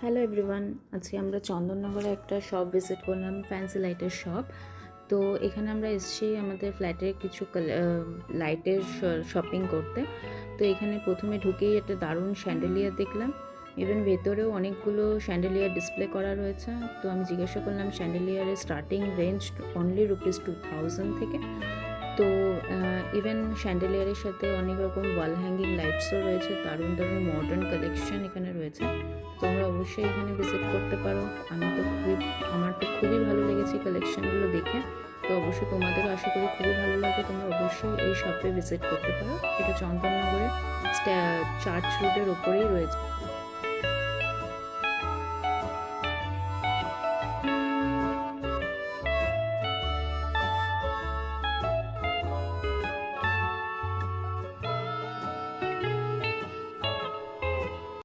Hello everyone, আজকে আমরা চন্দননগরে একটা শপ ভিজিট করলাম, ফ্যান্সি লাইটের শপ। তো এখানে আমরা এসেছি আমাদের ফ্ল্যাটের কিছু লাইটের শপিং করতে। তো এখানে প্রথমে ঢুকেই একটা দারুণ শ্যান্ডেলিয়ার দেখলাম। ইভেন ভেতরেও অনেকগুলো শ্যান্ডেলিয়ার ডিসপ্লে করা রয়েছে। তো আমি জিজ্ঞাসা করলাম শ্যান্ডেলিয়ারের স্টার্টিং রেঞ্জ অনলি ₹2000 থেকে। তো ইভেন শ্যান্ডেলিয়ারের সাথে অনেক রকম ওয়াল হ্যাঙ্গিং লাইটসও রয়েছে, দারুণ দারুণ মডার্ন কালেকশন এখানে রয়েছে। তোমরা অবশ্যই এখানে ভিজিট করতে পারো। আমার তো খুবই ভালো লেগেছে কালেকশনগুলো দেখে। তো অবশ্যই তোমাদেরও আশা করি খুবই ভালো লাগবে। তোমরা অবশ্যই এই শপে ভিজিট করতে পারো। এটা চন্দননগরের চার্চ রোডের ওপরেই রয়েছে।